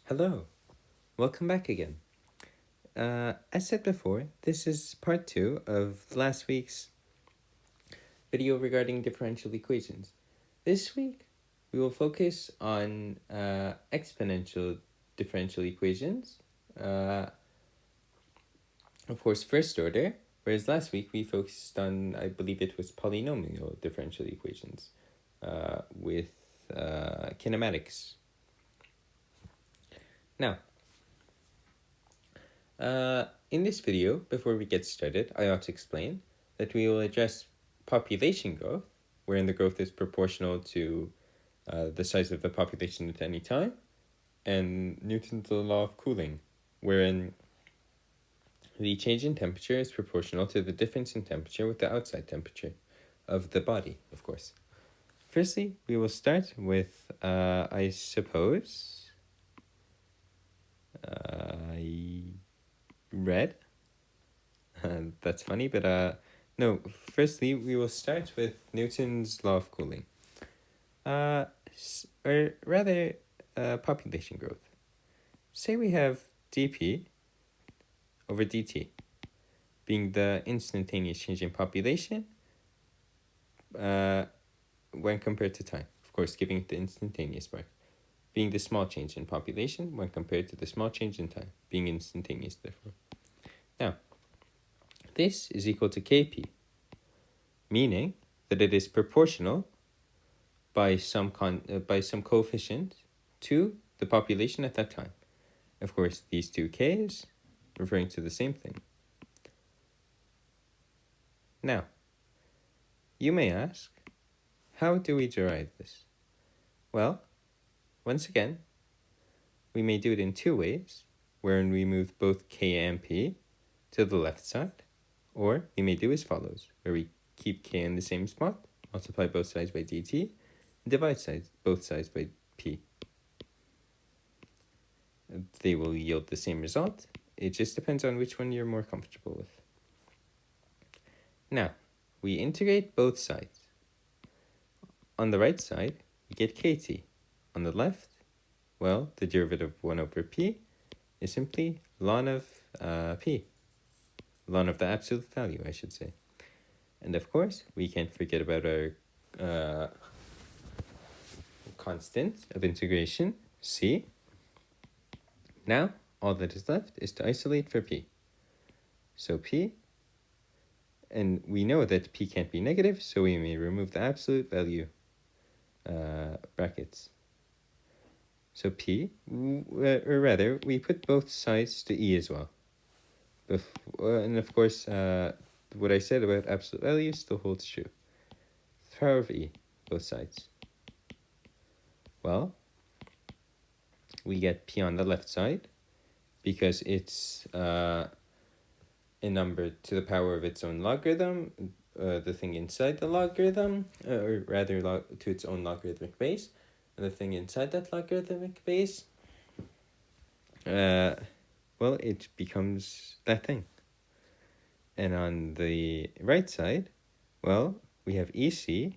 Hello, welcome back again. As said before, this is part 2 of last week's video regarding differential equations. This week, we will focus on exponential differential equations, of course, first order, whereas last week we focused on, I believe it was polynomial differential equations with kinematics. Now, in this video, before we get started, I ought to explain that we will address population growth, wherein the growth is proportional to the size of the population at any time, and Newton's law of cooling, wherein the change in temperature is proportional to the difference in temperature with the outside temperature of the body, of course. Firstly, we will start with, I suppose, red. That's funny, but no, firstly, we will start with Newton's law of cooling. Or rather, population growth. Say we have dp over dt being the instantaneous change in population when compared to time. Of course, giving it the instantaneous part. Being the small change in population when compared to the small change in time. Being instantaneous, therefore. Now, this is equal to kp, meaning that it is proportional by some coefficient to the population at that time. Of course, these two k's referring to the same thing. Now, you may ask, how do we derive this? Well, once again, we may do it in two ways, wherein we move both k and p to the left side, or we may do as follows, where we keep k in the same spot, multiply both sides by dt, and divide both sides by p. They will yield the same result. It just depends on which one you're more comfortable with. Now, we integrate both sides. On the right side, we get kt. On the left, well, the derivative of 1 over p is simply ln of p. Ln of the absolute value, I should say. And of course, we can't forget about our constant of integration, c. Now, all that is left is to isolate for p. So p, and we know that p can't be negative, so we may remove the absolute value brackets. So p, or rather, we put both sides to e as well. And of course, what I said about absolute value still holds true. The power of e, both sides. Well, we get p on the left side because it's a number to the power of its own logarithm, the thing inside the logarithm, or rather to its own logarithmic base, and the thing inside that logarithmic base, well, it becomes that thing. And on the right side, well, we have EC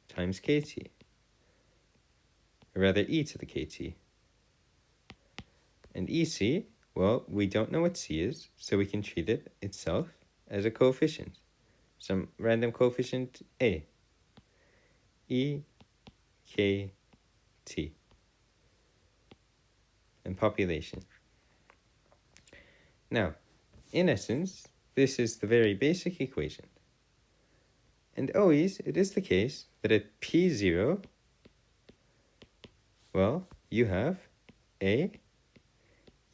times KT, or rather e to the KT. And EC, well, we don't know what C is, so we can treat it itself as a coefficient, some random coefficient A. E, K, T. And population. Now, in essence, this is the very basic equation. And always, it is the case that at P0, well, you have A,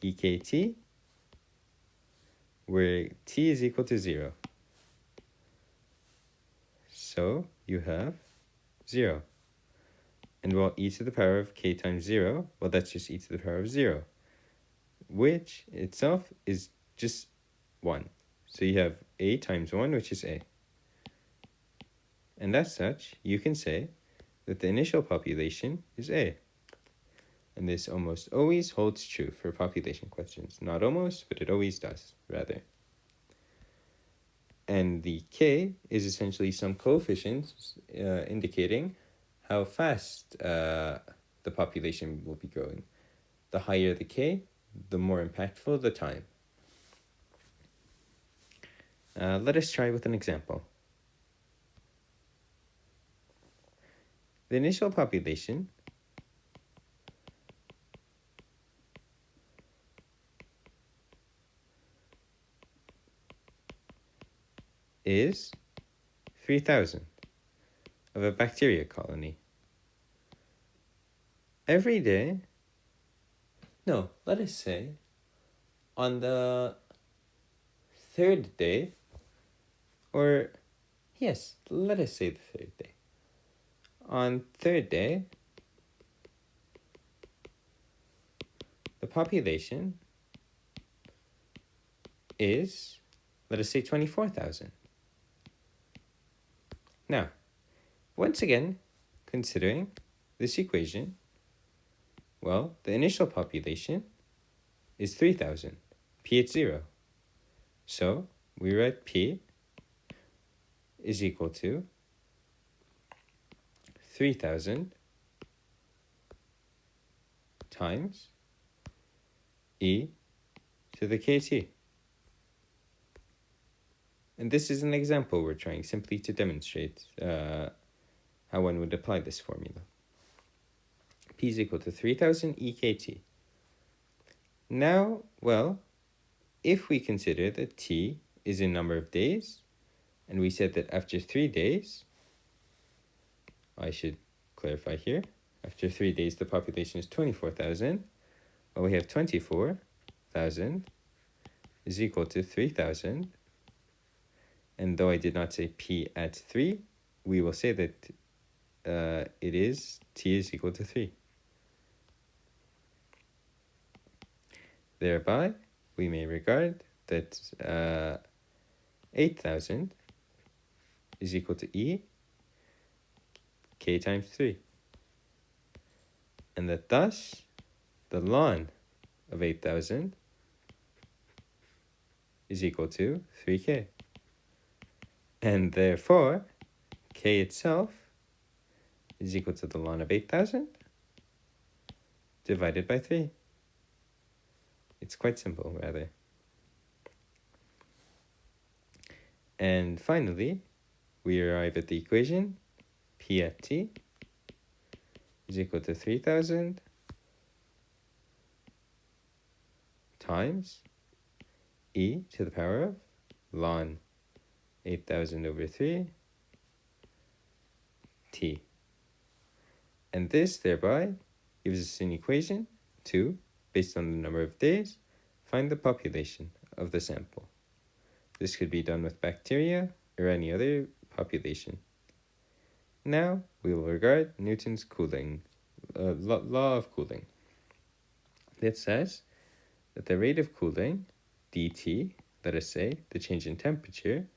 EKT, where t is equal to 0. So you have 0. And well, e to the power of k times 0, well, that's just e to the power of 0, which itself is just 1. So you have a times 1, which is a. And as such, you can say that the initial population is a. And this almost always holds true for population questions. Not almost, but it always does, rather. And the k is essentially some coefficient indicating how fast the population will be growing. The higher the k, the more impactful the time. Let us try with an example. The initial population is 3,000 of a bacteria colony. Every day, no, let us say on the third day, or yes, let us say the third day. On third day, the population is, let us say, 24,000. Now, once again, considering this equation, well, the initial population is 3,000. P at 0. So we write P is equal to 3,000 times e to the kt. And this is an example we're trying simply to demonstrate how one would apply this formula. P is equal to 3,000 EKT. Now, well, if we consider that T is a number of days, and we said that after 3 days, I should clarify here, after 3 days the population is 24,000, well, we have 24,000 is equal to 3,000, and though I did not say P at 3, we will say that T is equal to 3. Thereby, we may regard that 8,000 is equal to E, k times 3. And that thus, the ln of 8,000 is equal to 3k. And therefore, k itself is equal to the ln of 8,000 divided by 3. It's quite simple, rather. And finally, we arrive at the equation P at t is equal to 3,000 times e to the power of ln 8,000 over 3 t. And this thereby gives us an equation to, based on the number of days, find the population of the sample. This could be done with bacteria or any other population. Now we will regard Newton's cooling law of cooling. It says that the rate of cooling, dt, let us say, the change in temperature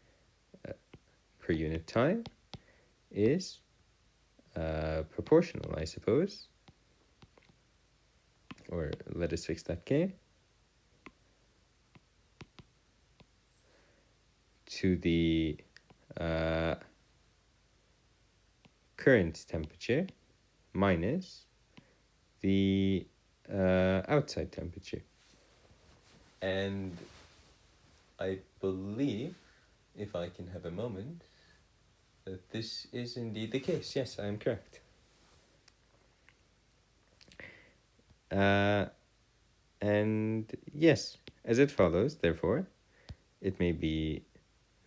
per unit time, is proportional, I suppose. Or let us fix that k to the current temperature minus the outside temperature. And I believe, if I can have a moment, that this is indeed the case. Yes, I am correct. And yes, as it follows, therefore, it may be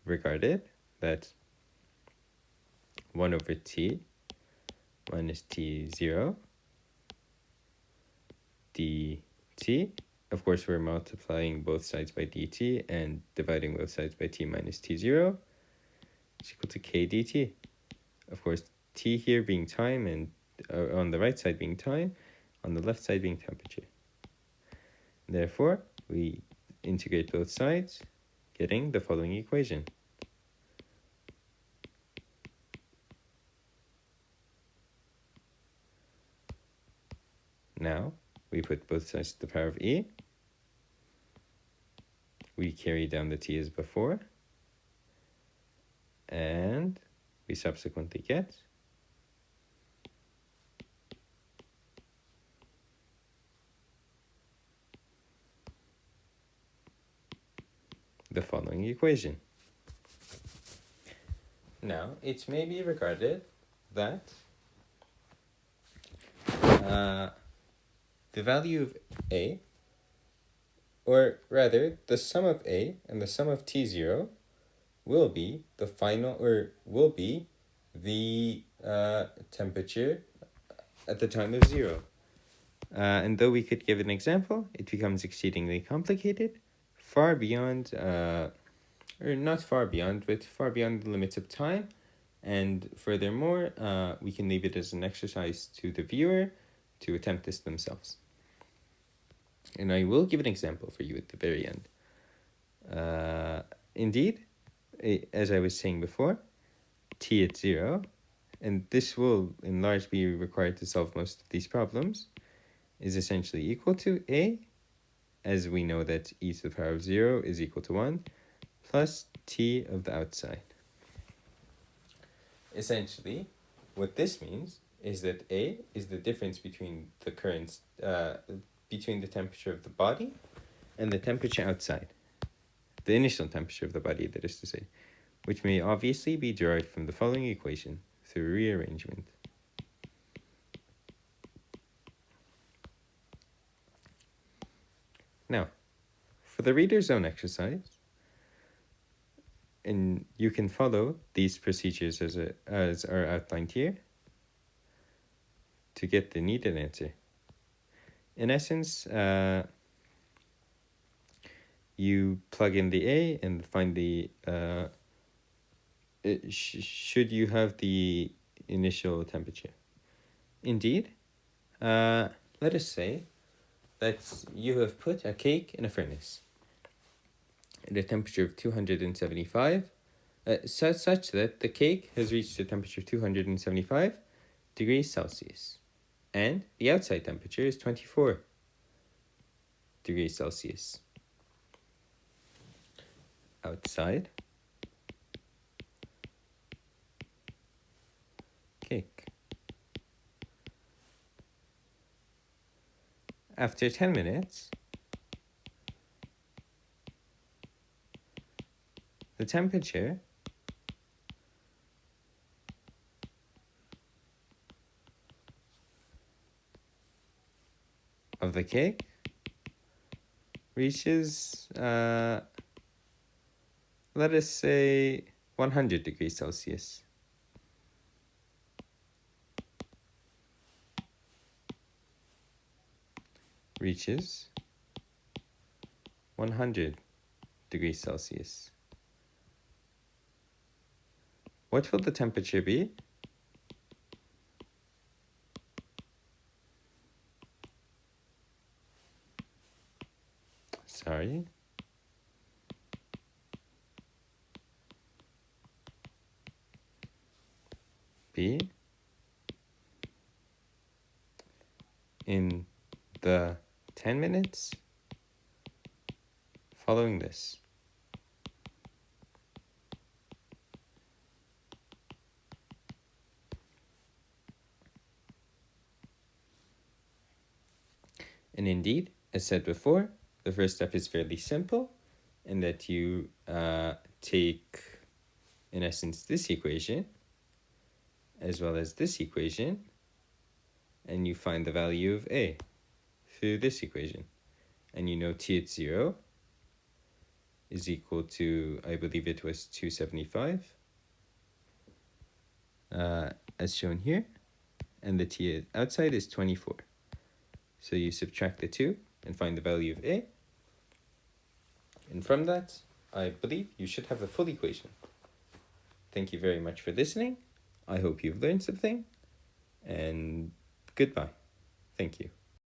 regarded that 1 over t minus t0 dt, of course we're multiplying both sides by dt and dividing both sides by t minus t0, is equal to k dt. Of course, t here being time, and on the right side being time, on the left side being temperature. Therefore, we integrate both sides, getting the following equation. Now, we put both sides to the power of e. We carry down the t as before. And we subsequently get the following equation. Now, it may be regarded that the value of A, or rather, the sum of A and the sum of T0 will be the final, or will be the temperature at the time of 0. And though we could give an example, it becomes exceedingly complicated, far beyond, or not far beyond, but far beyond the limits of time. And furthermore, we can leave it as an exercise to the viewer to attempt this themselves. And I will give an example for you at the very end. Indeed, as I was saying before, t at 0, and this will in large be required to solve most of these problems, is essentially equal to A, as we know that e to the power of 0 is equal to 1, plus t of the outside. Essentially, what this means is that A is the difference between the currents, between the temperature of the body and the temperature outside. The initial temperature of the body, that is to say, which may obviously be derived from the following equation through rearrangement. Now, for the reader's own exercise, and you can follow these procedures as are outlined here to get the needed answer. In essence, you plug in the A and find the, should you have the initial temperature. Indeed, let us say that you have put a cake in a furnace at a temperature of 275, such that the cake has reached a temperature of 275 degrees Celsius, and the outside temperature is 24 degrees Celsius. Outside cake. After 10 minutes, the temperature of the cake reaches, let us say, 100 degrees Celsius. Reaches 100 degrees Celsius. What will the temperature be? Sorry. B. In the 10 minutes following this. And indeed, as said before, the first step is fairly simple, in that you take, in essence, this equation, as well as this equation, and you find the value of A through this equation. And you know t at 0 is equal to, I believe it was 275, as shown here, and the t outside is 24. So you subtract the 2 and find the value of A. And from that, I believe you should have the full equation. Thank you very much for listening. I hope you've learned something, and goodbye. Thank you.